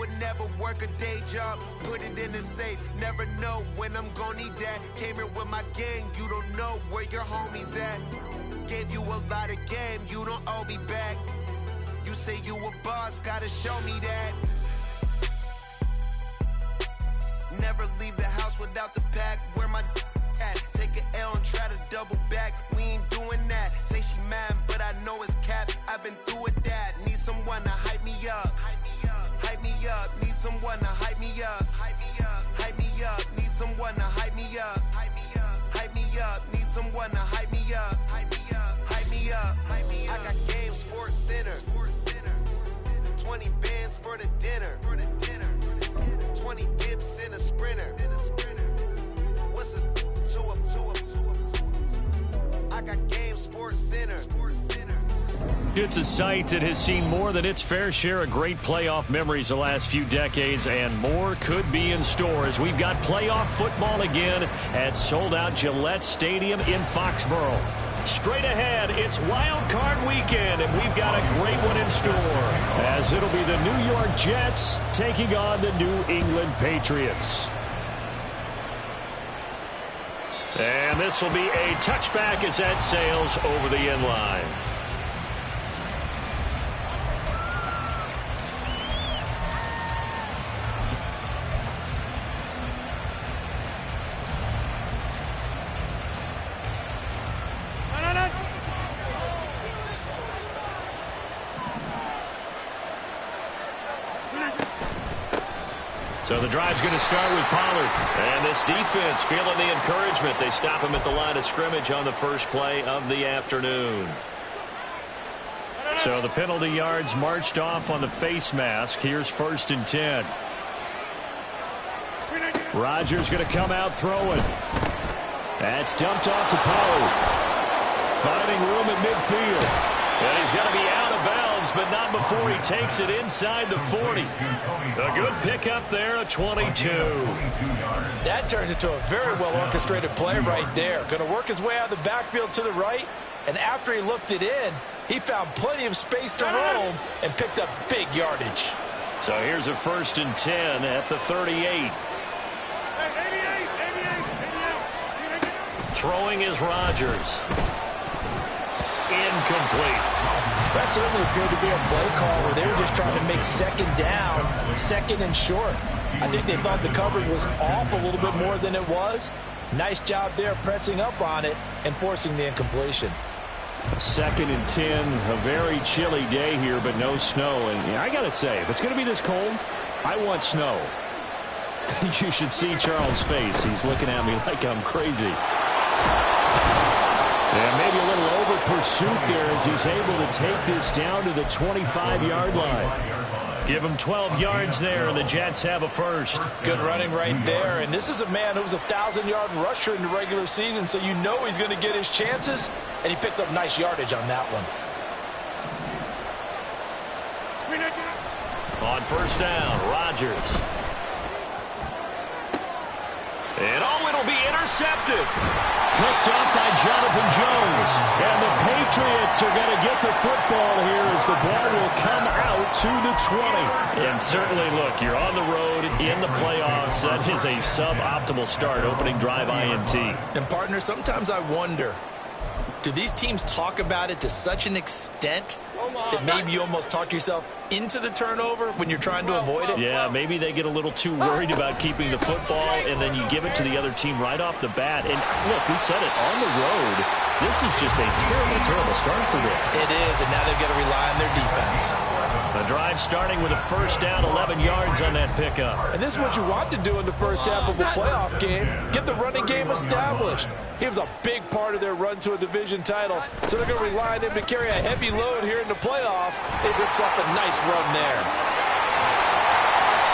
would never work a day job, put it in the safe. Never know when I'm gonna need that. Came here with my gang, you don't know where your homies at. Gave you a lot of game, you don't owe me back. You say you a boss, gotta show me that. Never leave the house without the pack. Where my at? Take an L and try to double back. We ain't doing that. Say she mad, but I know it's cap. I've been through with that. Need someone to hype me up. Hype me up. Need someone to hype me up. Hype me up. Need someone to hype me up. Hype me up. Need someone to hype me up. Hype me up. I got game, Sports Center. 20 bands for the dinner. 20 dips in a sprinter. What's a two up? I got game, Sports Center. It's a site that has seen more than its fair share of great playoff memories the last few decades, and more could be in store as we've got playoff football again at sold-out Gillette Stadium in Foxborough. Straight ahead, it's Wildcard weekend, and we've got a great one in store, as it'll be the New York Jets taking on the New England Patriots. And this will be a touchback as that sails over the end line. So the drive's going to start with Pollard. And this defense feeling the encouragement. They stop him at the line of scrimmage on the first play of the afternoon. So the penalty yards marched off on the face mask. Here's 1st and 10. Rodgers going to come out throwing. That's dumped off to Pollard. Finding room at midfield. And he's going to be out of bounds, but not before he takes it inside the 40. A good pickup there, a 22. That turns into a very well-orchestrated play right there. Going to work his way out of the backfield to the right, and after he looked it in, he found plenty of space to roam and picked up big yardage. So here's a 1st and 10 at the 38. Throwing is Rodgers. Incomplete. That certainly appeared to be a play call where they were just trying to make second down, 2nd and short. I think they thought the coverage was off a little bit more than it was. Nice job there pressing up on it and forcing the incompletion. 2nd and 10, a very chilly day here, but no snow. And I got to say, if it's going to be this cold, I want snow. You should see Charles' face. He's looking at me like I'm crazy. And maybe a little over pursuit there as he's able to take this down to the 25-yard line. Give him 12 yards there, and the Jets have a first. Good running right there. And this is a man who was a 1,000-yard rusher in the regular season, so you know he's going to get his chances, and he picks up nice yardage on that one. On 1st down, Rodgers. And it'll be intercepted. Picked up by Jonathan Jones. And the Patriots are going to get the football here as the ball will come out to the 20. And certainly, look, you're on the road in the playoffs. That is a suboptimal start, opening drive INT. And, partner, sometimes I wonder, do these teams talk about it to such an extent that maybe you almost talk yourself into the turnover when you're trying to avoid it? Yeah, maybe they get a little too worried about keeping the football, and then you give it to the other team right off the bat. And look, we said it, on the road, this is just a terrible, terrible start for them. It is, and now they've got to rely on their defense. The drive starting with a 1st down, 11 yards on that pickup. And this is what you want to do in the first half of a playoff game. Get the running game established. He was a big part of their run to a division title, so they're going to rely on him to carry a heavy load here in the playoffs. He rips off a nice run there.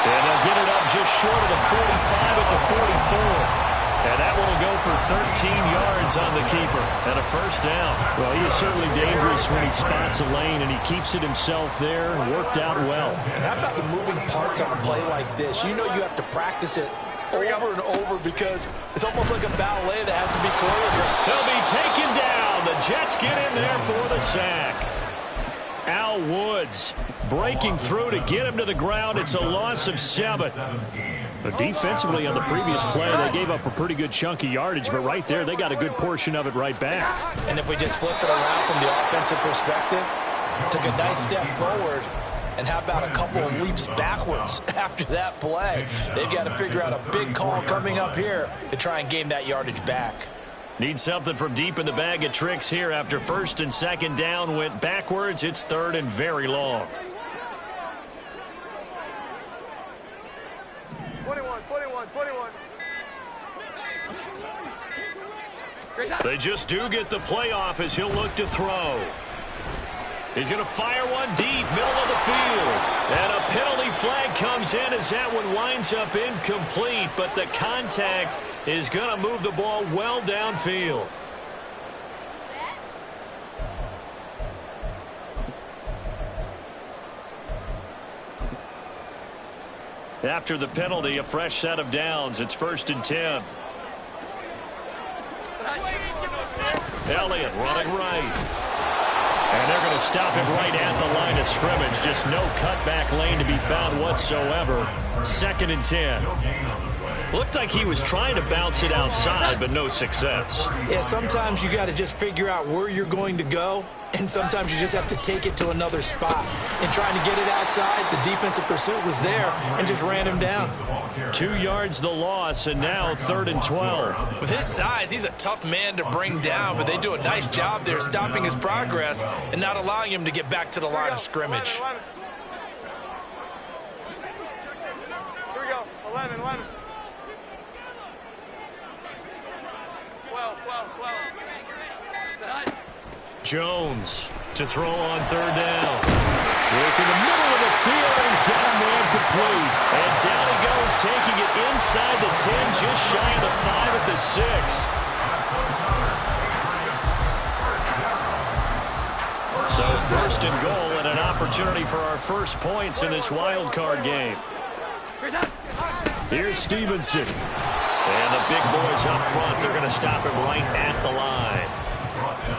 And they'll get it up just short of the 45 at the 44. And that one will go for 13 yards on the keeper and a 1st down. Well, he is certainly dangerous when he spots a lane, and he keeps it himself there. Worked out well. And how about the moving parts on a play like this? You know you have to practice it over and over because it's almost like a ballet that has to be choreographed. They'll be taken down. The Jets get in there for the sack. Al Woods breaking through to get him to the ground. It's a loss of 7. But defensively on the previous play, they gave up a pretty good chunk of yardage, but right there, they got a good portion of it right back. And if we just flip it around from the offensive perspective, took a nice step forward, and how about a couple of leaps backwards after that play? They've got to figure out a big call coming up here to try and gain that yardage back. Need something from deep in the bag of tricks here after 1st and 2nd down went backwards. It's 3rd and very long. 21. They just do get the playoff as he'll look to throw. He's going to fire one deep, middle of the field. And a penalty flag comes in as that one winds up incomplete, but the contact is going to move the ball well downfield. After the penalty, a fresh set of downs. It's 1st and 10. Elliott running right. And they're going to stop him right at the line of scrimmage. Just no cutback lane to be found whatsoever. 2nd and 10. Looked like he was trying to bounce it outside, but no success. Yeah, sometimes you got to just figure out where you're going to go, and sometimes you just have to take it to another spot. And trying to get it outside, the defensive pursuit was there and just ran him down. 2 yards the loss, and now 3rd and 12. With his size, he's a tough man to bring down, but they do a nice job there stopping his progress and not allowing him to get back to the line of scrimmage. Here we go. 11. 12. Jones to throw on 3rd down. Work in the middle of the field, and he's got a man complete. And down he goes, taking it inside the 10, just shy of the 5 at the 6. So 1st and goal and an opportunity for our first points in this wild card game. Here's Stevenson. And the big boys up front, they're going to stop him right at the line.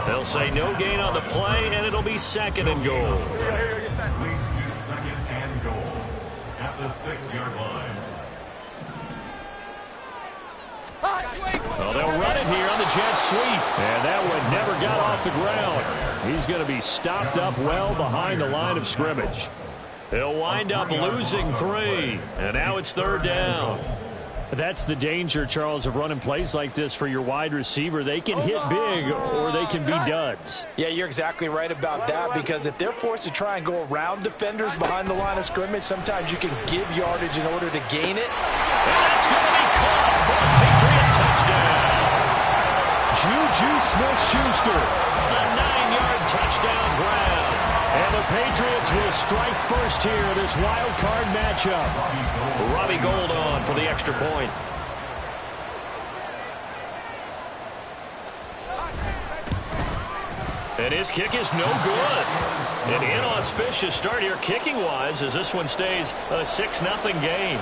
They'll say no gain on the play, and it'll be 2nd and goal. Leads to 2nd and goal at the 6-yard line. Well, they'll run it here on the jet sweep. And that one never got off the ground. He's going to be stopped up well behind the line of scrimmage. They'll wind up losing 3. And now it's 3rd down. That's the danger, Charles, of running plays like this for your wide receiver. They can hit big or they can be duds. Yeah, you're exactly right about that, because if they're forced to try and go around defenders behind the line of scrimmage, sometimes you can give yardage in order to gain it. And that's going to be caught for a Patriot touchdown. Juju Smith-Schuster, a 9-yard touchdown grab. And the Patriots will strike first here in this wild card matchup. Robbie Gould on for the extra point. And his kick is no good. An inauspicious start here kicking-wise as this one stays a 6-0 game.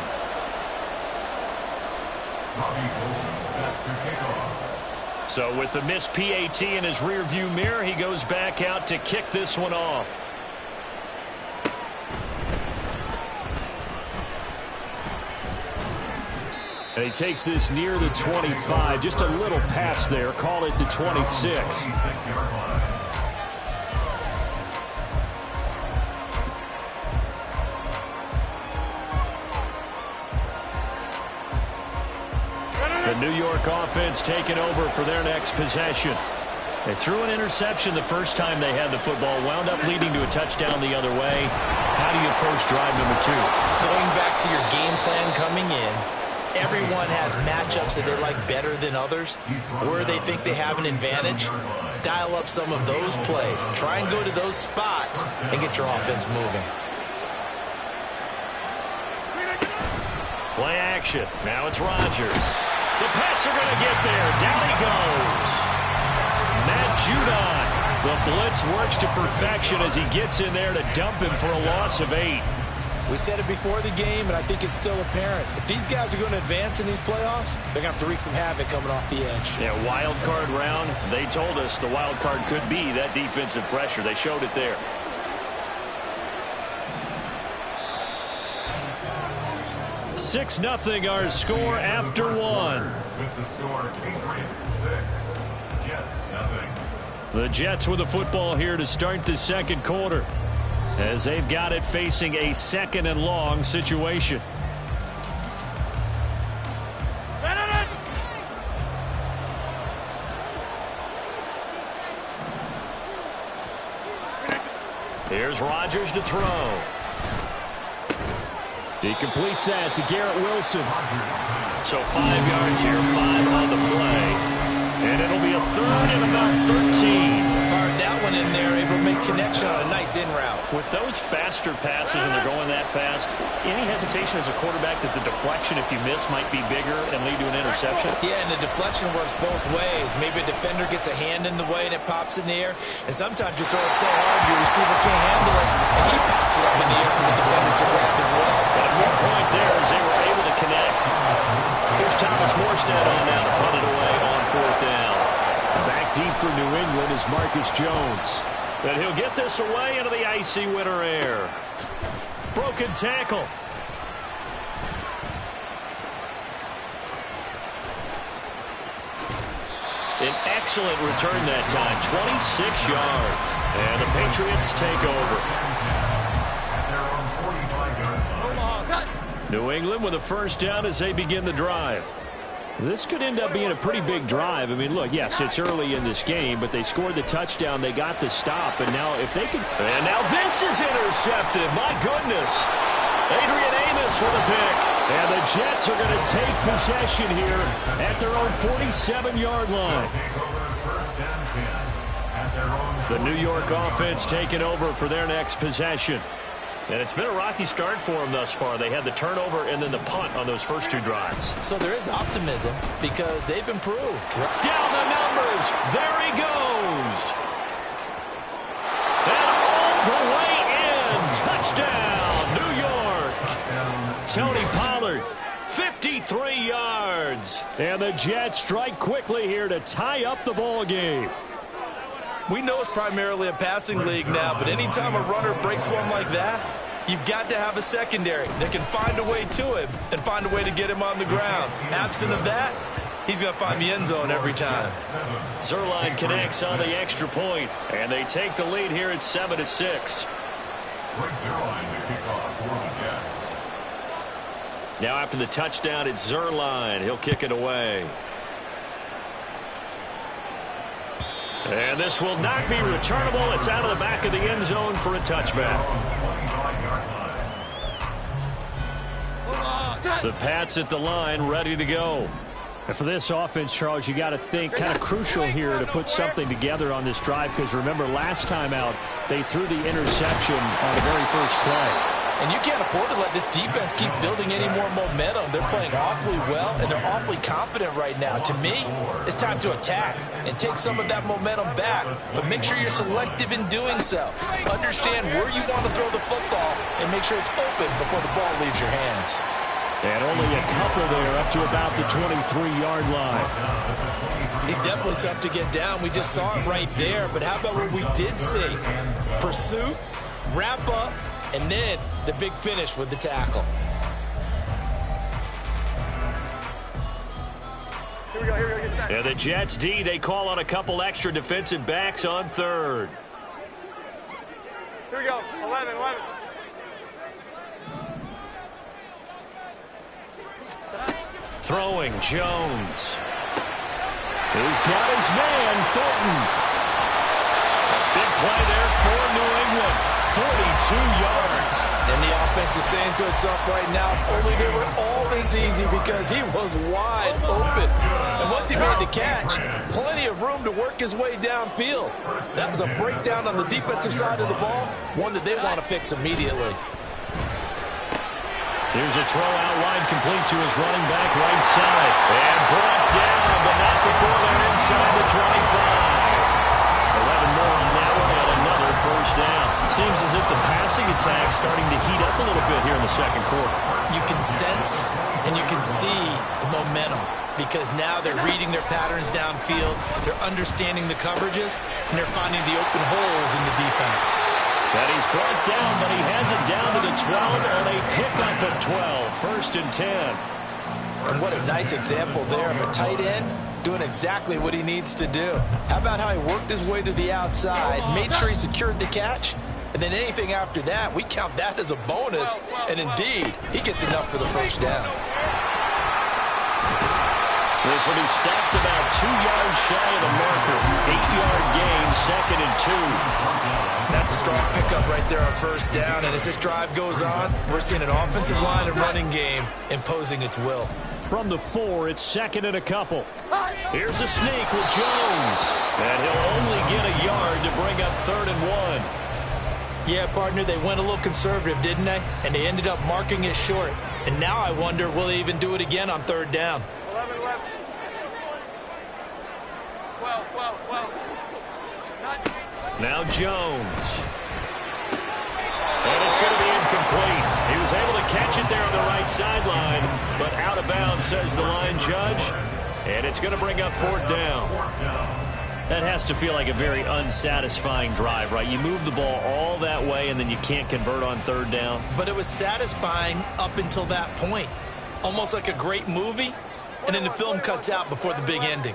So with the missed PAT in his rearview mirror, he goes back out to kick this one off. And he takes this near the 25. Just a little pass there. Call it the 26. The New York offense taking over for their next possession. They threw an interception the first time they had the football, wound up leading to a touchdown the other way. How do you approach drive number 2? Going back to your game plan coming in, everyone has matchups that they like better than others, where they think they have an advantage. Dial up some of those plays. Try and go to those spots and get your offense moving. Play action. Now it's Rodgers. The Pats are going to get there. Down he goes. Matt Judon. The blitz works to perfection as he gets in there to dump him for a loss of 8. We said it before the game, and I think it's still apparent. If these guys are going to advance in these playoffs, they're going to have to wreak some havoc coming off the edge. Yeah, wild card round. They told us the wild card could be that defensive pressure. They showed it there. 6-0 our score after one. With the score, Patriots 6, Jets 0. The Jets with the football here to start the second quarter, as they've got it facing a 2nd and long situation. Here's Rodgers to throw. He completes that to Garrett Wilson. So 5 yards here, 5 on the play. And it'll be a 3rd and about 13. Fired that one in there, able to make connection on a nice in route. With those faster passes and they're going that fast, any hesitation as a quarterback that the deflection, if you miss, might be bigger and lead to an interception? Yeah, and the deflection works both ways. Maybe a defender gets a hand in the way and it pops in the air. And sometimes you throw it so hard your receiver can't handle it, and he pops it up in the air for the defender to grab as well. But a good point there as they were able to connect. Here's Thomas Morstead on now to punt it away on 4th down. Back deep for New England is Marcus Jones. But he'll get this away into the icy winter air. Broken tackle. An excellent return that time, 26 yards. And the Patriots take over. New England with a 1st down as they begin the drive. This could end up being a pretty big drive. I mean, look, yes, it's early in this game, but they scored the touchdown. They got the stop, and now if they can... And now this is intercepted. My goodness. Adrian Amos with a pick. And the Jets are going to take possession here at their own 47-yard line. The New York offense taking over for their next possession. And it's been a rocky start for them thus far. They had the turnover and then the punt on those first 2 drives. So there is optimism because they've improved. Down the numbers. There he goes. And all the way in. Touchdown, New York. Tony Pollard, 53 yards. And the Jets strike quickly here to tie up the ball game. We know it's primarily a passing league now, but anytime a runner breaks one like that, you've got to have a secondary that can find a way to him and find a way to get him on the ground. Absent of that, he's going to find the end zone every time. Zerline connects on the extra point, and they take the lead here at 7-6. Now after the touchdown, it's Zerline. He'll kick it away. And this will not be returnable. It's out of the back of the end zone for a touchback. The Pats at the line, ready to go. And for this offense, Charles, you got to think kind of crucial here to put something together on this drive, because remember, last time out, they threw the interception on the very first play. And you can't afford to let this defense keep building any more momentum. They're playing awfully well, and they're awfully confident right now. To me, it's time to attack and take some of that momentum back, but make sure you're selective in doing so. Understand where you want to throw the football and make sure it's open before the ball leaves your hands. And only a couple there up to about the 23-yard line. He's definitely tough to get down. We just saw it right there, but how about what we did see? Pursuit, wrap up, and then the big finish with the tackle. Here we go, get set. And the Jets D, they call on a couple extra defensive backs on 3rd. Here we go, 11. Throwing, Jones. He's got his man, Thornton. A big play there for New England. 42 yards. And the offense is saying to itself right now, if only they were all this easy, because he was wide open. And once he made the catch, plenty of room to work his way downfield. That was a breakdown on the defensive side of the ball, one that they want to fix immediately. Here's a throw out line complete to his running back right side. And brought down, but not before they're inside the 25. 11 more on that one and another 1st down. Seems as if the passing attack's starting to heat up a little bit here in the second quarter. You can sense and you can see the momentum, because now they're reading their patterns downfield, they're understanding the coverages, and they're finding the open holes in the defense. And he's brought down, but he has it down to the 12 on a pickup of 12. 1st and 10. And what a nice example there of a tight end doing exactly what he needs to do. How about how he worked his way to the outside, made sure he secured the catch, and then anything after that, we count that as a bonus. And indeed, he gets enough for the first down. This will be stopped about 2 yards shy of the marker. 8-yard gain, 2nd and 2. That's a strong pickup right there on first down. And as this drive goes on, we're seeing an offensive line and running game imposing its will. From the 4, it's 2nd and a couple. Here's a sneak with Jones. And he'll only get a yard to bring up 3rd and 1. Yeah, partner, they went a little conservative, didn't they? And they ended up marking it short. And now I wonder, will they even do it again on 3rd down? 11, 11. 12, 12, 12. Now Jones. And it's going to be incomplete. He was able to catch it there on the right sideline, but out of bounds, says the line judge. And it's going to bring up 4th down. That has to feel like a very unsatisfying drive, right? You move the ball all that way, and then you can't convert on 3rd down. But it was satisfying up until that point. Almost like a great movie, and then the film cuts out before the big ending.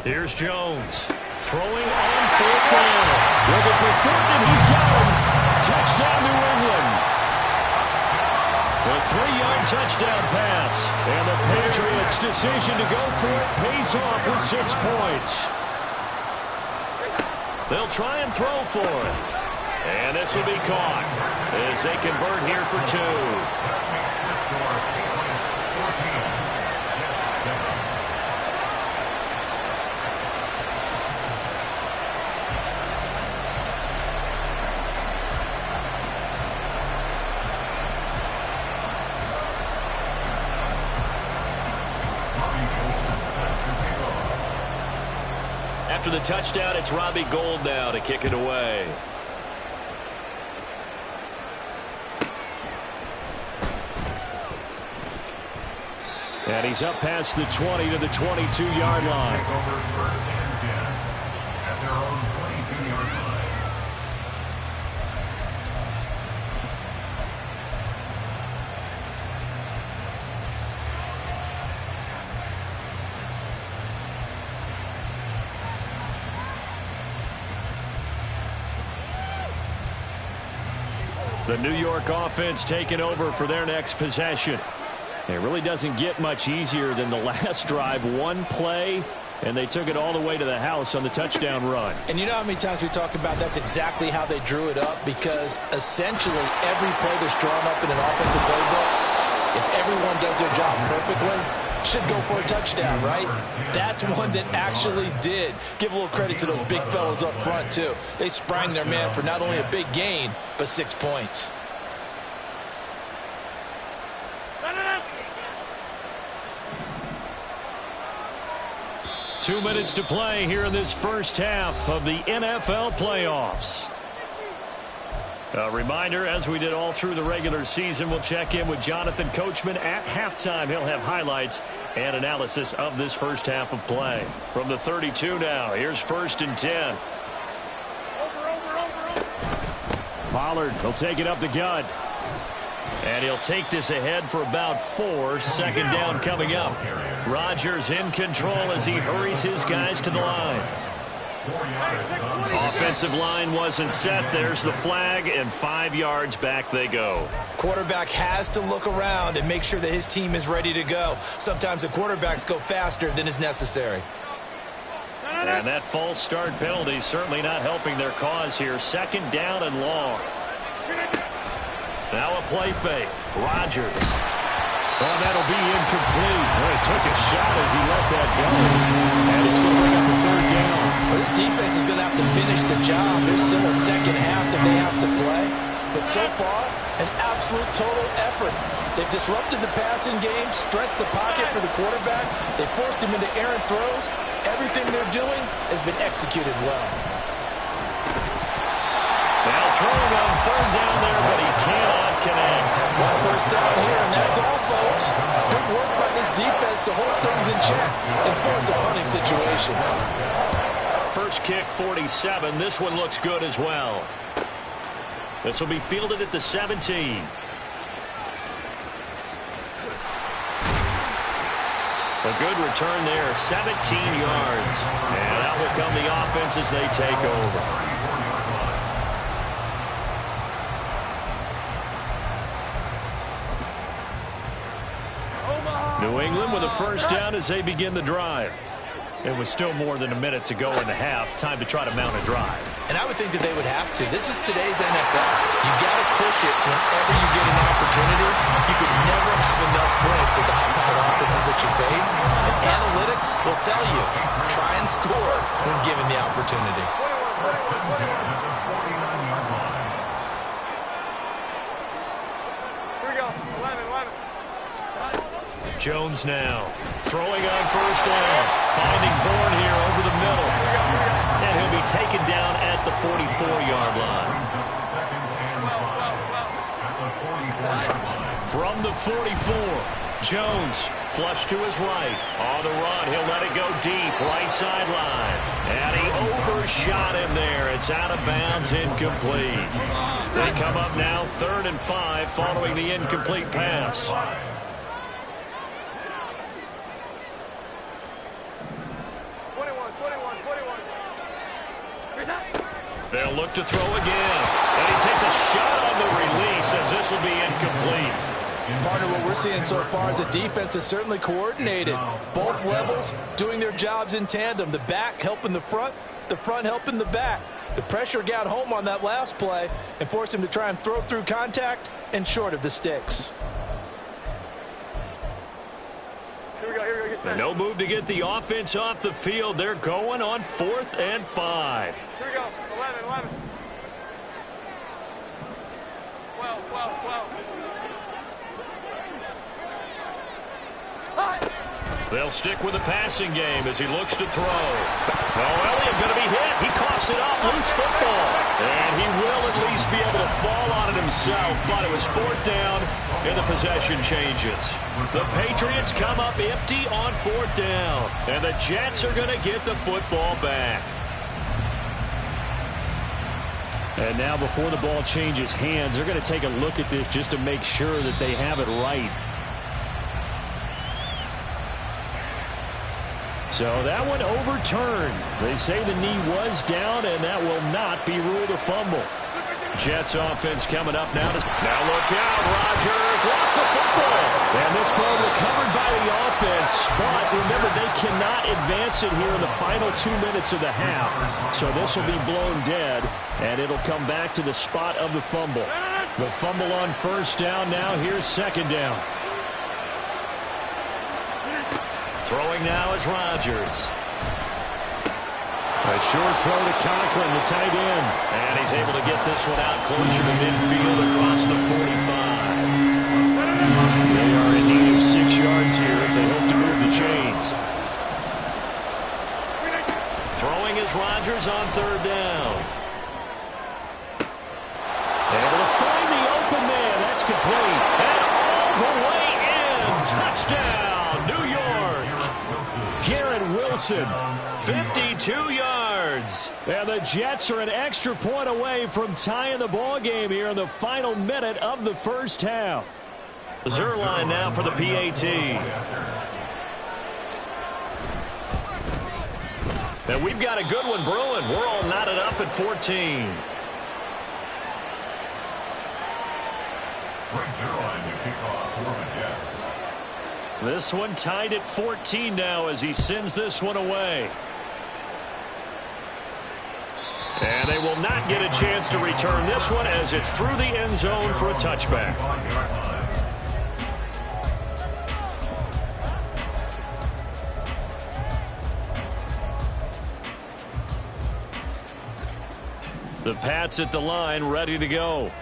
Here's Jones. Throwing on 4th down. Looking for 3rd, and he's got him. Touchdown, New England. A 3-yard touchdown pass. And the Patriots' decision to go for it pays off with 6 points. They'll try and throw for it. And this will be caught as they convert here for 2. After the touchdown, it's Robbie Gould now to kick it away. And he's up past the 20 to the 22-yard line. Over 1st and 10 at their own 22-yard line. The New York offense taking over for their next possession. It really doesn't get much easier than the last drive. 1 play, and they took it all the way to the house on the touchdown run. And you know how many times we talk about that's exactly how they drew it up, because essentially every play that's drawn up in an offensive playbook, if everyone does their job perfectly, should go for a touchdown, right? That's one that actually did. Give a little credit to those big fellas up front, too. They sprang their man for not only a big gain, but 6 points. Two minutes to play here in this first half of the NFL playoffs. A reminder, as we did all through the regular season, we'll check in with Jonathan Coachman at halftime. He'll have highlights and analysis of this first half of play. From the 32 now, here's 1st and 10. Pollard will take it up the gut. And he'll take this ahead for about 4. 2nd down coming up. Rodgers in control as he hurries his guys to the line. Offensive line wasn't set. There's the flag, and 5 yards back they go. Quarterback has to look around and make sure that his team is ready to go. Sometimes the quarterbacks go faster than is necessary. And that false start penalty certainly not helping their cause here. 2nd down and long. Now a play fake. Rodgers. Oh, that'll be incomplete. Well, he took a shot as he let that go. And it's going to bring up a 3rd down. Well, this defense is going to have to finish the job. There's still a second half that they have to play. But so far, an absolute total effort. They've disrupted the passing game, stressed the pocket for the quarterback. They forced him into errant throws. Everything they're doing has been executed well. Now throwing on 3rd down there, but he cannot connect. Well, 1st down here, and that's all, folks. Good work by this defense to hold things in check and force a punting situation. first kick 47. This one looks good as well. This will be fielded at the 17. A good return there, 17 yards. And out will come the offense as they take over. New England with a first down as they begin the drive. It was still more than a minute to go in the half. Time to try to mount a drive. And I would think that they would have to. This is today's NFL. You got to push it whenever you get an opportunity. You could never have enough points with the high-powered offenses that you face. And analytics will tell you, try and score when given the opportunity. Here we go. 11. Jones now throwing on first down. Finding Bourne here over the middle. And he'll be taken down at the 44-yard line. From the 44, Jones flush to his right. On the run, he'll let it go deep, right sideline. And he overshot him there. It's out of bounds, incomplete. They come up now 3rd and 5 following the incomplete pass. They'll look to throw again. And he takes a shot on the release as this will be incomplete. Partner, what we're seeing so far is the defense is certainly coordinated. Both levels doing their jobs in tandem. The back helping the front helping the back. The pressure got home on that last play and forced him to try and throw through contact and short of the sticks. Here we go. And no move to get the offense off the field. They're going on 4th and 5. Here we go. 11. 12. They'll stick with the passing game as he looks to throw. Oh, Elliott going to be hit. He coughs it up. Loose football. And he will at least be able to fall on it himself. But it was 4th down and the possession changes. The Patriots come up empty on 4th down. And the Jets are going to get the football back. And now before the ball changes hands, they're going to take a look at this just to make sure that they have it right. So that one overturned. They say the knee was down, and that will not be ruled a fumble. Jets offense coming up now. Now look out. Rodgers lost the football. And this ball recovered by the offense. But remember, they cannot advance it here in the final 2 minutes of the half. So this will be blown dead, and it'll come back to the spot of the fumble. The fumble on first down now. Here's 2nd down. Throwing now is Rodgers. A short throw to Conklin, the tight end. And he's able to get this one out closer to midfield across the 45. They are in need of 6 yards here if they hope to move the chains. Throwing is Rodgers on 3rd down. Able to find the open man. That's complete. And all the way in. Touchdown, New York. Garrett Wilson, 52 yards. And the Jets are an extra point away from tying the ball game here in the final minute of the first half. Zerline now for the PAT. And we've got a good one brewing. We're all knotted up at 14. This one tied at 14 now as he sends this one away. And they will not get a chance to return this one as it's through the end zone for a touchback. The Pats at the line ready to go.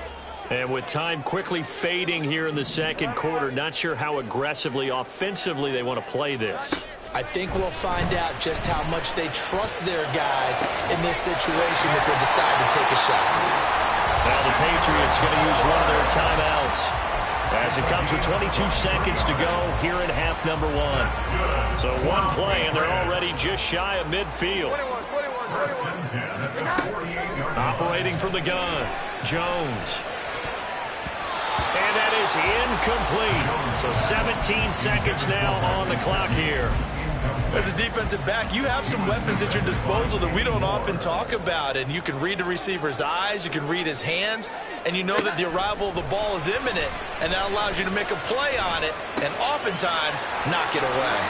And with time quickly fading here in the second quarter, not sure how aggressively, offensively they want to play this. I think we'll find out just how much they trust their guys in this situation if they decide to take a shot. Now the Patriots going to use one of their timeouts as it comes with 22 seconds to go here in half number 1. So one play, and they're already just shy of midfield. 21. First and 10 at the 48-yard line. Operating from the gun, Jones. And that is incomplete. So 17 seconds now on the clock here. As a defensive back, you have some weapons at your disposal that we don't often talk about. And you can read the receiver's eyes, you can read his hands, and you know that the arrival of the ball is imminent. And that allows you to make a play on it and oftentimes knock it away.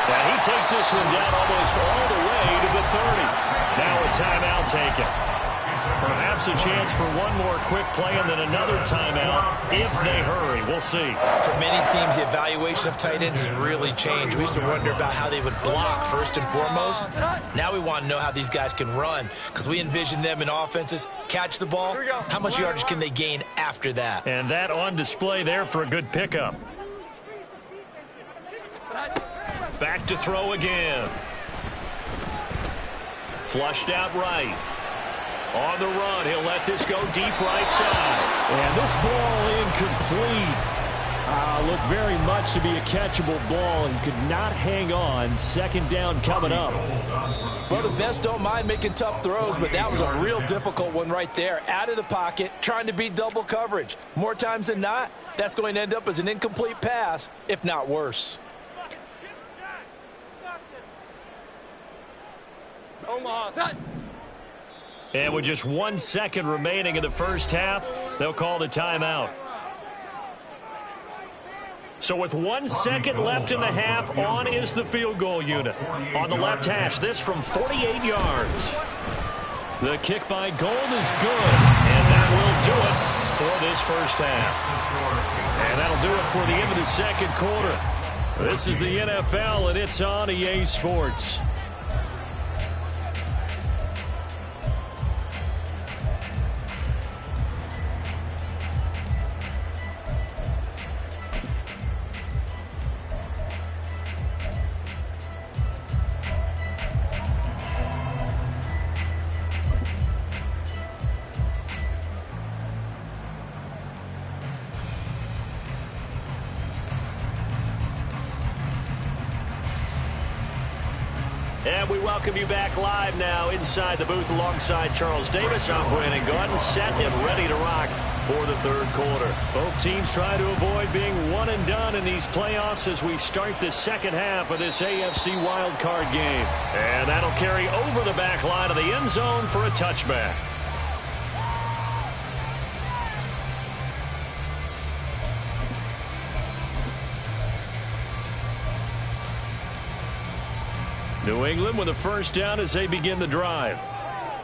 And he takes this one down almost all the way to the 30. Now a timeout taken. Perhaps a chance for one more quick play and then another timeout if they hurry. We'll see. For many teams, the evaluation of tight ends has really changed. We used to wonder about how they would block first and foremost. Now we want to know how these guys can run because we envision them in offenses catch the ball. How much yardage can they gain after that? And that on display there for a good pickup. Back to throw again. Flushed out right. On the run, he'll let this go deep right side. And this ball incomplete. Looked very much to be a catchable ball and could not hang on. Second down coming up. Well, the best don't mind making tough throws, but that was a real difficult one right there. Out of the pocket, trying to beat double coverage. More times than not, that's going to end up as an incomplete pass, if not worse. Omaha, set. And with just 1 second remaining in the first half, they'll call the timeout. So with 1 second left in the half, on is the field goal unit. On the left hash, this from 48 yards. The kick by Gold is good, and that will do it for this first half. And that'll do it for the end of the second quarter. This is the NFL, and it's on EA Sports. And we welcome you back live now inside the booth alongside Charles Davis. I'm Brandon Gordon, set and ready to rock for the third quarter. Both teams try to avoid being one and done in these playoffs as we start the second half of this AFC Wildcard game. And that'll carry over the back line of the end zone for a touchback. New England with a first down as they begin the drive.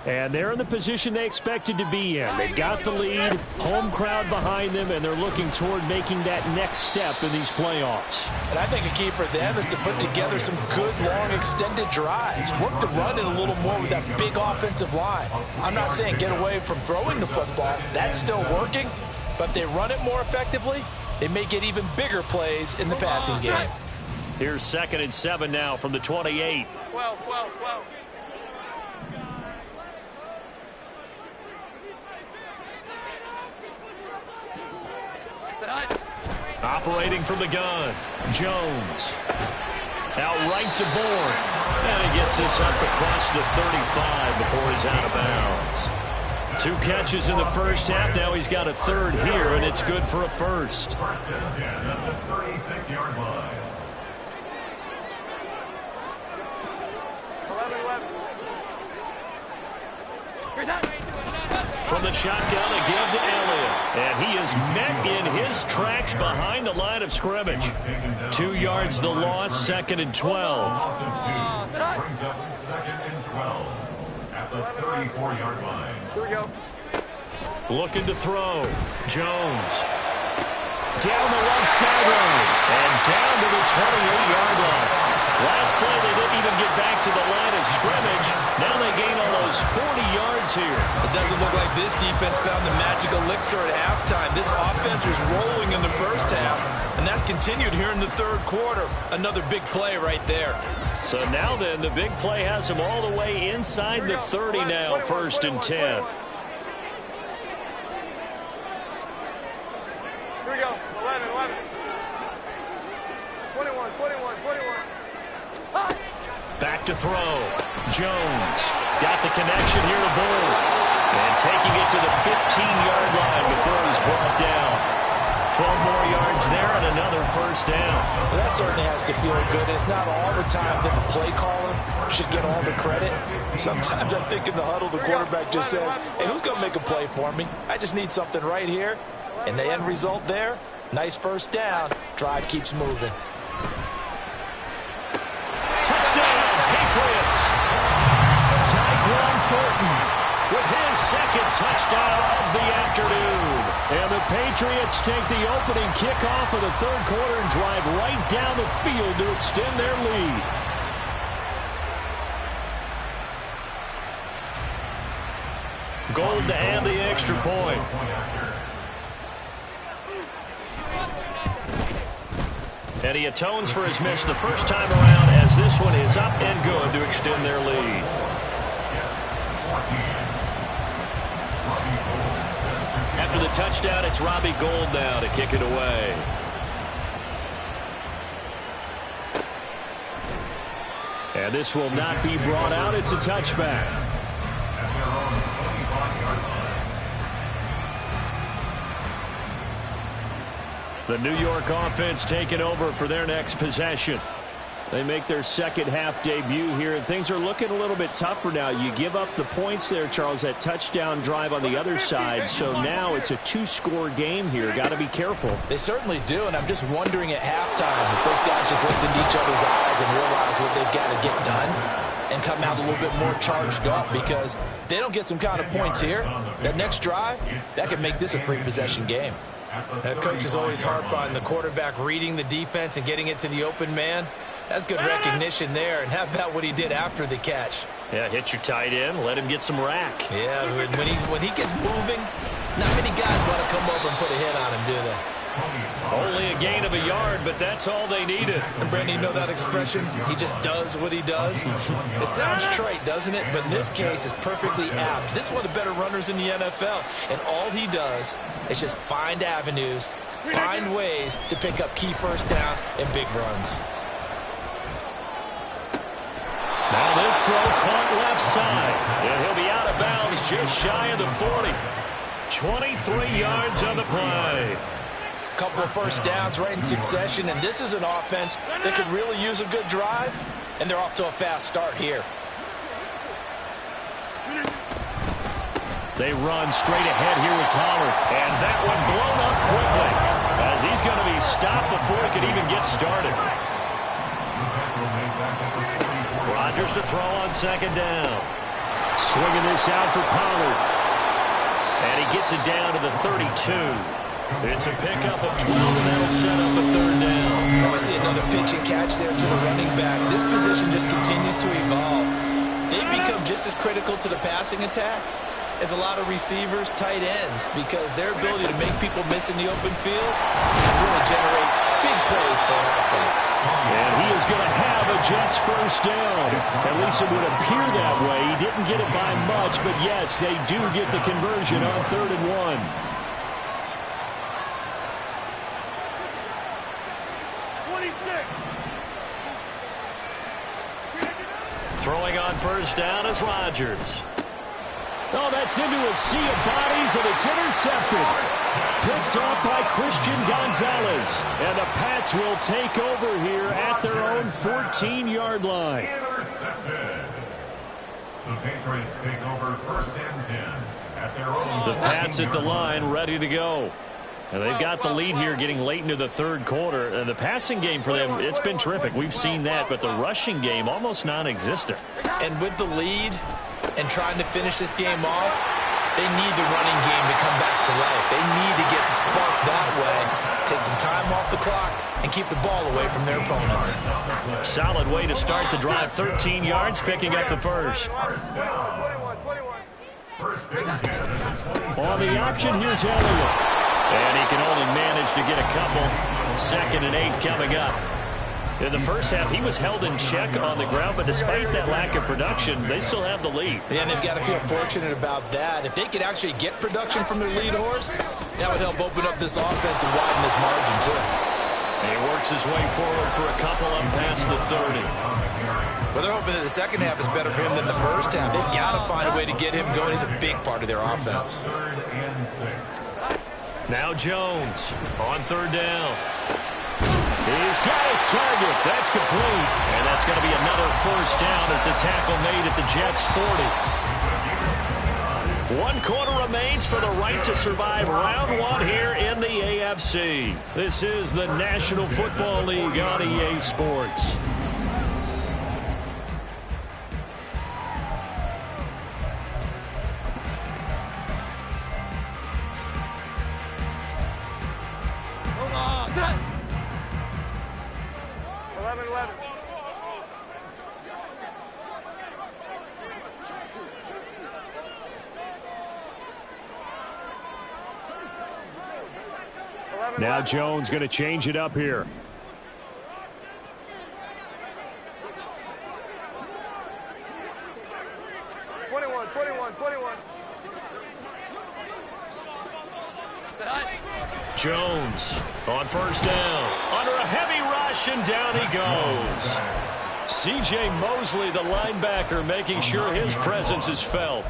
And they're in the position they expected to be in. They've got the lead, home crowd behind them, and they're looking toward making that next step in these playoffs. And I think a key for them is to put together some good, long, extended drives. Work to run it a little more with that big offensive line. I'm not saying get away from throwing the football. That's still working. But if they run it more effectively, they may get even bigger plays in the passing game. Here's 2nd and 7 now from the 28. 12. Operating from the gun, Jones. Out right to Bourne. And he gets this up across the 35 before he's out of bounds. 2 catches in the first half. Now he's got a third here, and it's good for a first. First and 10 at the 36-yard line. 11. From the shotgun, a give to Elliott. And he is met in his tracks behind the line of scrimmage. 2 yards the loss, 2nd and 12. Loss of 2 brings up 2nd and 12 at the 34-yard line. Here we go. Looking to throw. Jones. Down the left sideline. And down to the 28-yard line. Last play, they didn't even get back to the line of scrimmage. Now they gain almost 40 yards here. It doesn't look like this defense found the magic elixir at halftime. This offense was rolling in the first half, and that's continued here in the third quarter. Another big play right there. So now then, the big play has them all the way inside the 30 now, 1st and 10. Here we go. 11. 21. Back to throw. Jones got the connection here to Bull. And taking it to the 15-yard line before he's brought down. 12 more yards there and another first down. Well, that certainly has to feel good. It's not all the time that the play caller should get all the credit. Sometimes I think in the huddle, the quarterback just says, hey, who's going to make a play for me? I just need something right here. And the end result there, nice first down. Drive keeps moving. Touchdown, Patriots. Tyquan Thornton with his second touchdown of the afternoon. And the Patriots take the opening kickoff of the third quarter and drive right down the field to extend their lead. Gold to add the extra point. And he atones for his miss the first time around as this one is up and good to extend their lead. After the touchdown, it's Robbie Gould now to kick it away. And this will not be brought out. It's a touchback. The New York offense taking over for their next possession. They make their second half debut here, and things are looking a little bit tougher now. You give up the points there, Charles, that touchdown drive on the other side. So now it's a two-score game here. Got to be careful. They certainly do, and I'm just wondering at halftime if those guys just looked into each other's eyes and realize what they've got to get done and come out a little bit more charged up, because if they don't get some kind of points here, that next drive, that could make this a free-possession game. Coaches always harp on the quarterback reading the defense and getting it to the open man. That's good recognition there. And how about what he did after the catch? Yeah, hit your tight end, let him get some rack. Yeah, when he gets moving, not many guys want to come over and put a hit on him, do they? Only a gain of a yard, but that's all they needed. And Brandon, you know that expression? He just does what he does. It sounds trite, doesn't it? But in this case, it's perfectly apt. This is one of the better runners in the NFL. And all he does is just find avenues, find ways to pick up key first downs and big runs. Now this throw caught left side. And he'll be out of bounds just shy of the 40. 23 yards on the play. Couple of first downs right in succession, and this is an offense that could really use a good drive, and they're off to a fast start here. They run straight ahead here with Pollard, and that one blown up quickly as he's going to be stopped before he could even get started. Rodgers to throw on second down. Swinging this out for Pollard. And he gets it down to the 32. It's a pickup of 12, and that'll set up a third down. We see another pitch and catch there to the running back. This position just continues to evolve. They become just as critical to the passing attack as a lot of receivers, tight ends, because their ability to make people miss in the open field can really generate big plays for an offense. And he is going to have a Jets first down. At least it would appear that way. He didn't get it by much, but yes, they do get the conversion on 3rd and 1. Throwing on first down is Rodgers. Oh, that's into a sea of bodies, and it's intercepted. Picked off by Christian Gonzalez. And the Pats will take over here at their own 14-yard line. Intercepted. The Patriots take over 1st and 10 at their own. The Pats at the line, ready to go. And they've got the lead here getting late into the third quarter. And the passing game for them, it's been terrific. We've seen that, but the rushing game almost non-existent. And with the lead and trying to finish this game off, they need the running game to come back to life. They need to get sparked that way, take some time off the clock, and keep the ball away from their opponents. Solid way to start the drive. 13 yards, picking up the first. 1st and 10. On the option, here's Elliott. And he can only manage to get a couple. 2nd and 8 coming up. In the first half, he was held in check on the ground, but despite that lack of production, they still have the lead. And they've got to feel fortunate about that. If they could actually get production from their lead horse, that would help open up this offense and widen this margin, too. He works his way forward for a couple up past the 30. Well, they're hoping that the second half is better for him than the first half. They've got to find a way to get him going. He's a big part of their offense. Now Jones on third down. He's got his target. That's complete. And that's going to be another first down as the tackle made at the Jets' 40. 1 quarter remains for the right to survive round 1 here in the AFC. This is the National Football League on EA Sports. Hold on. Set. 11-11. Now Jones going to change it up here. Jones on first down. Under a heavy rush, and down he goes. C.J. Mosley, the linebacker, making sure his presence is felt.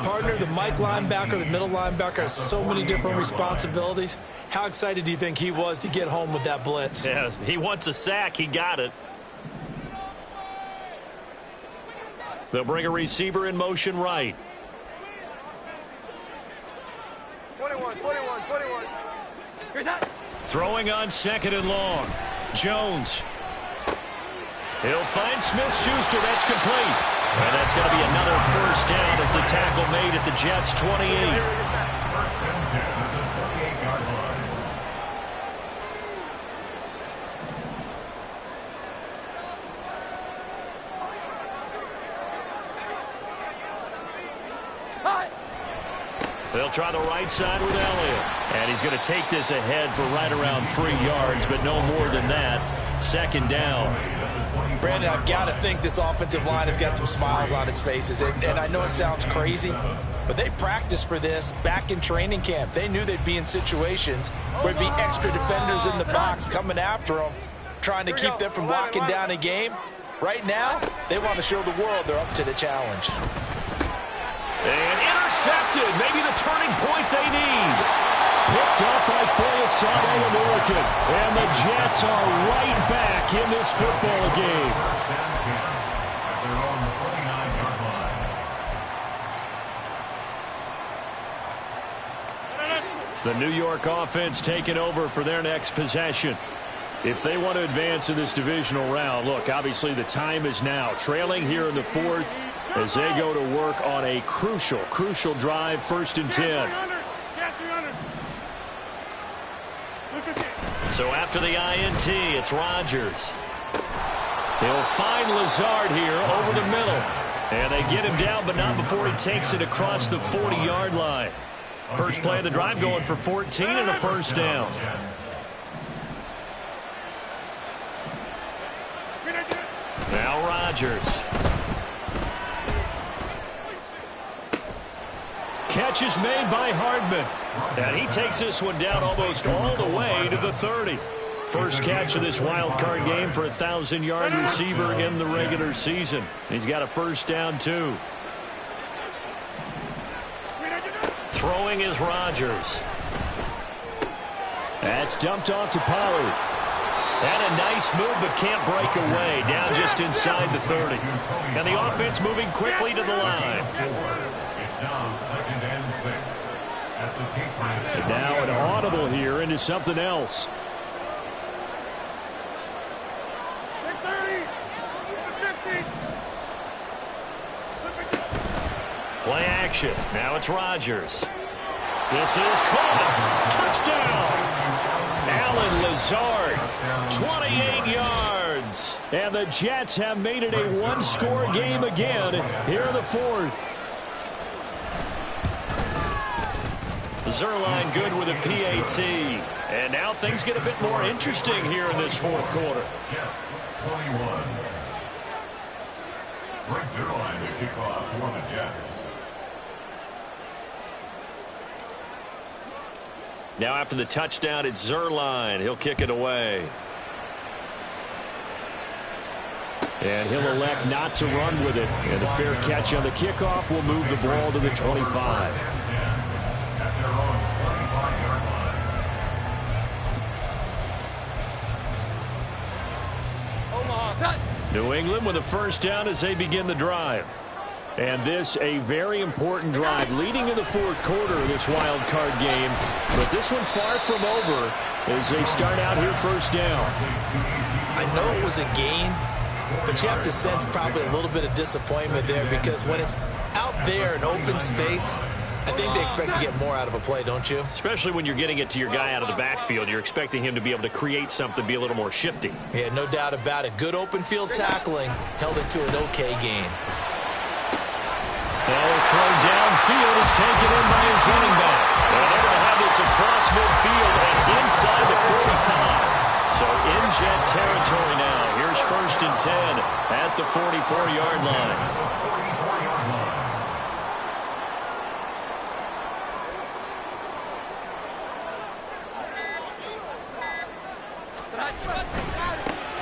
Partner, the Mike linebacker, the middle linebacker, has so many different responsibilities. How excited do you think he was to get home with that blitz? Yeah, he wants a sack. He got it. They'll bring a receiver in motion right. 21. Throwing on second and long. Jones. He'll find Smith-Schuster. That's complete. And that's going to be another first down as the tackle made at the Jets' 28. First and 10 at the 28-yard line. They'll try the right side with Elliott. And he's going to take this ahead for right around 3 yards, but no more than that. Second down. Brandon, I've got to think this offensive line has got some smiles on its faces. And I know it sounds crazy, but they practiced for this back in training camp. They knew they'd be in situations where there'd be extra defenders in the box coming after them, trying to keep them from locking down a game. Right now, they want to show the world they're up to the challenge. And intercepted. Maybe the turning point they need. Picked up by Foyesade American. And the Jets are right back in this football game. At their own 29-yard line. The New York offense taking over for their next possession. If they want to advance in this divisional round, look, obviously the time is now. Trailing here in the fourth as they go to work on a crucial drive, 1st and 10. So after the INT, it's Rodgers. He'll find Lazard here over the middle. And they get him down, but not before he takes it across the 40-yard line. First play of the drive going for 14 and a first down. Now Rodgers. Catch is made by Hardman. And he takes this one down almost all the way to the 30. First catch of this wild card game for a 1,000-yard receiver in the regular season. He's got a first down, too. Throwing is Rodgers. That's dumped off to Pollard. And a nice move, but can't break away. Down just inside the 30. And the offense moving quickly to the line. It's now 2nd and 6 at the Patriots. And now an audible here into something else. Play action. Now it's Rodgers. This is caught. Touchdown. Allen Lazard, 28 yards. And the Jets have made it a one-score game again here in the fourth. Zerline good with a PAT. And now things get a bit more interesting here in this fourth quarter. Jets 21. Brent Zerline to kick off for the Jets. Now after the touchdown, it's Zerline. He'll kick it away. And he'll elect not to run with it. And a fair catch on the kickoff will move the ball to the 25. New England with a first down as they begin the drive. And this a very important drive leading in the fourth quarter of this wild card game. But this one far from over as they start out here first down. I know it was a gain, but you have to sense probably a little bit of disappointment there because when it's out there in open space, I think they expect to get more out of a play, don't you? Especially when you're getting it to your guy out of the backfield. You're expecting him to be able to create something, be a little more shifty. Yeah, no doubt about it. Good open field tackling held it to an okay gain. Well, the throw downfield is taken in by his running back. Well, they're going to have this across midfield and inside the 45. So in jet territory now. Here's 1st and 10 at the 44-yard line.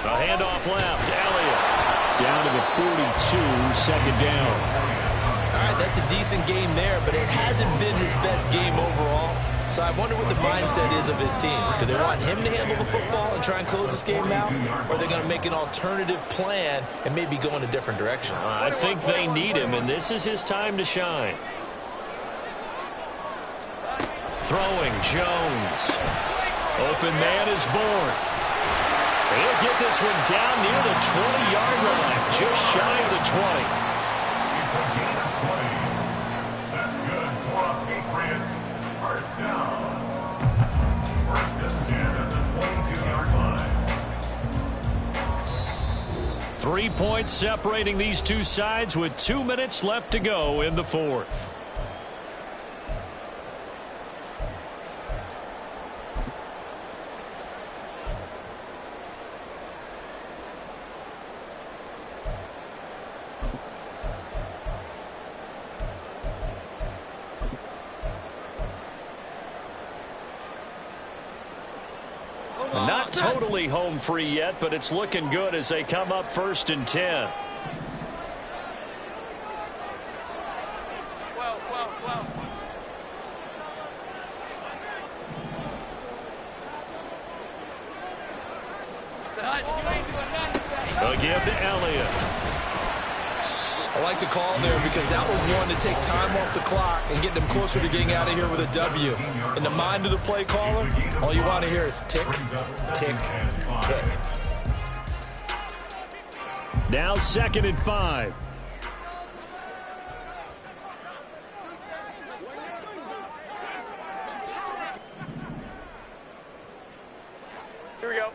A handoff left. Elliott Down to the 42, second down. All right, that's a decent game there, but it hasn't been his best game overall. So I wonder what the mindset is of his team. Do they want him to handle the football and try and close this game out? Or are they going to make an alternative plan and maybe go in a different direction? I think they need him, and this is his time to shine. Throwing, Jones. Open man is born. He'll get this one down near the 20-yard line, just shy of the 20. It's a gain of 20. That's good for the Patriots. First down. 1st and 10 at the 22-yard line. 3 points separating these two sides with 2 minutes left to go in the fourth. Not totally home free yet, but it's looking good as they come up 1st and 10. They'll give to Elliott. I like the call there because that was one to take time off the clock and get them closer to getting out of here with a W. In the mind of the play caller, all you want to hear is tick, tick, tick. Now 2nd and 5. Here we go.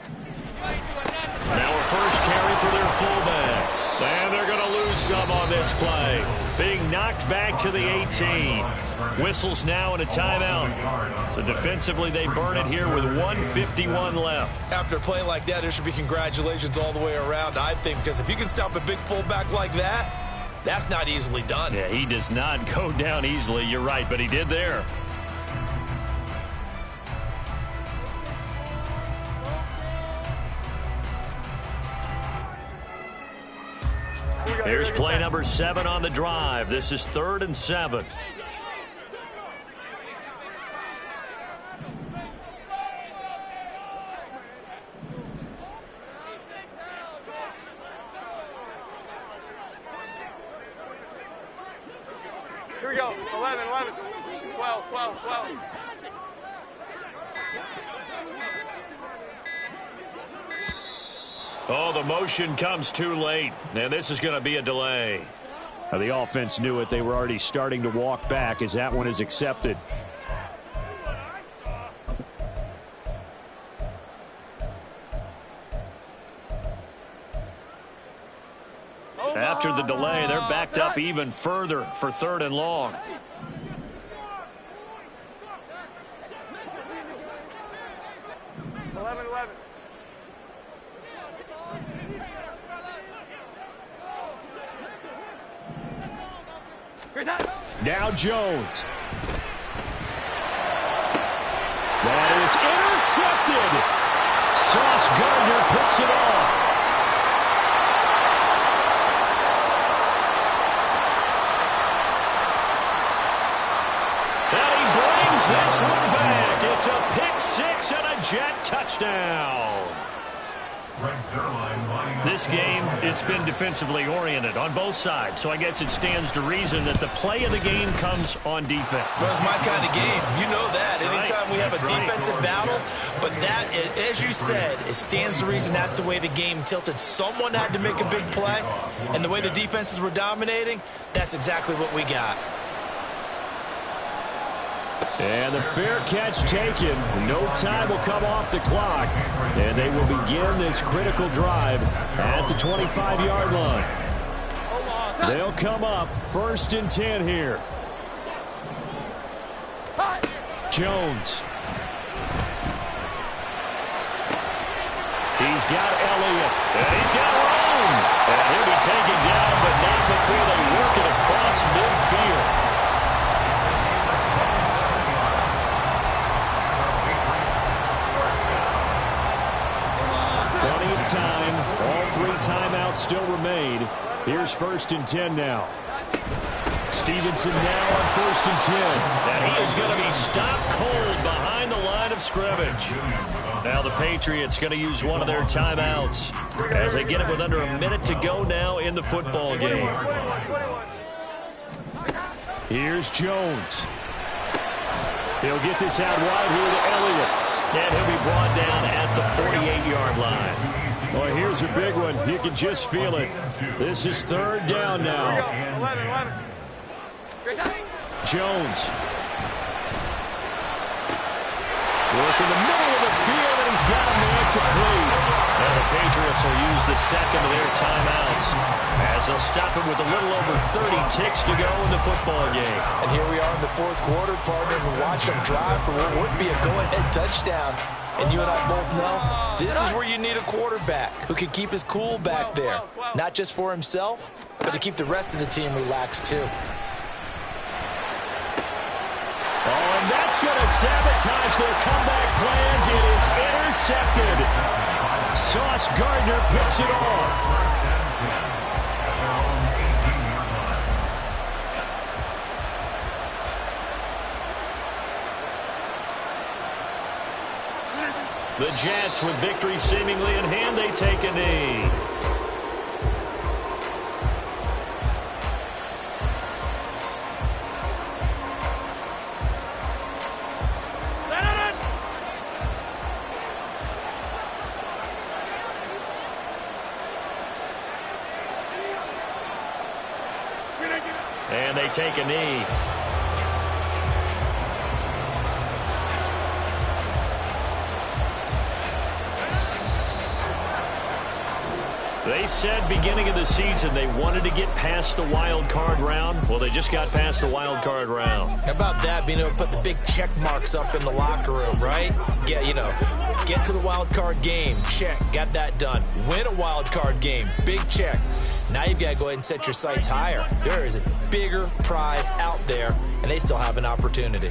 Now a first carry for their fullback. And they're going to lose some on this play. Being knocked back to the 18. Whistles now and a timeout. So defensively they burn it here with 1:51 left. After a play like that, there should be congratulations all the way around, I think, because if you can stop a big fullback like that, that's not easily done. Yeah, he does not go down easily. You're right, but he did there. Here's play number 7 on the drive. This is 3rd and 7. Here we go. 11, 11, 12, 12, 12. Oh, the motion comes too late, and this is going to be a delay. Now, the offense knew it. They were already starting to walk back as that one is accepted. After the delay, they're backed up even further for 3rd and long. Now Jones. That is intercepted. Sauce Gardner picks it off. And he brings this one back. It's a pick six and a Jet touchdown. This game, it's been defensively oriented on both sides, so I guess it stands to reason that the play of the game comes on defense. So it's my kind of game. You know that. That's anytime right. we have a That's defensive right. battle, but that, as you said, it stands to reason that's the way the game tilted. Someone had to make a big play, and the way the defenses were dominating, that's exactly what we got. And the fair catch taken. No time will come off the clock. And they will begin this critical drive at the 25-yard line. They'll come up 1st and 10 here. Jones. He's got Elliott. And he's got room. And he'll be taken down, but not before they work it across midfield. Time. All 3 timeouts still remain. Here's 1st and 10 now. Stevenson now on 1st and 10. And he is going to be stopped cold behind the line of scrimmage. Now the Patriots going to use one of their timeouts as they get it with under a minute to go now in the football game. Here's Jones. He'll get this out wide here to Elliott. And he'll be brought down at the 48-yard line. Well, here's a big one. You can just feel it. This is 3rd down now. 11. Jones. Work in the middle of the field, and he's got a man complete. And the Patriots will use the second of their timeouts as they'll stop it with a little over 30 ticks to go in the football game. And here we are in the 4th quarter, partners, and watch them drive for what would be a go-ahead touchdown. And you and I both know this is where you need a quarterback who can keep his cool back there. Not just for himself, but to keep the rest of the team relaxed too. Oh, and that's going to sabotage their comeback plans. It is intercepted. Sauce Gardner picks it off. The Jets, with victory seemingly in hand, they take a knee. And they take a knee. They said beginning of the season they wanted to get past the wild card round. Well, they just got past the wild card round. How about that, being able to put the big check marks up in the locker room, right? Get to the wild card game, check, got that done. Win a wild card game, big check. Now you've got to go ahead and set your sights higher. There is a bigger prize out there, and they still have an opportunity.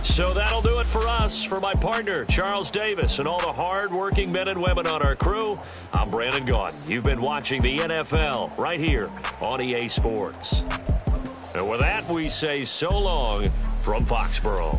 So that'll do it for us. For my partner, Charles Davis, and all the hard-working men and women on our crew, I'm Brandon Gaudin. You've been watching the NFL right here on EA Sports. And with that, we say so long from Foxborough.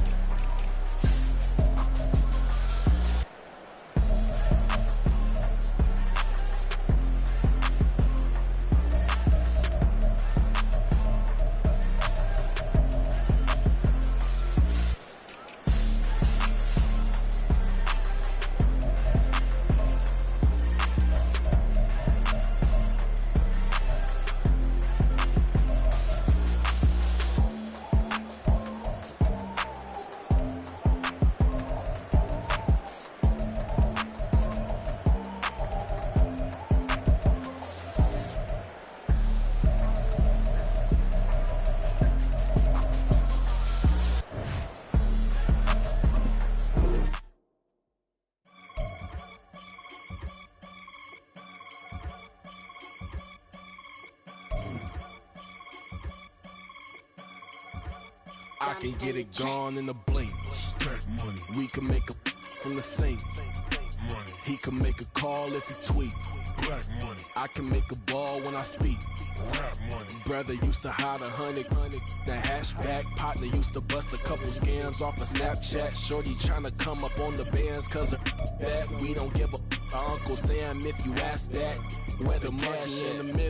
I can get it gone in a blink. Stack money. We can make a from the sink. Money. He can make a call if he tweet. Black money. I can make a ball when I speak. Rap money. Brother used to hide 100. The hashback partner used to bust a couple scams off of Snapchat. Shorty tryna come up on the bands cause of that. We don't give a Uncle Sam if you ask that. Where the cash in the middle.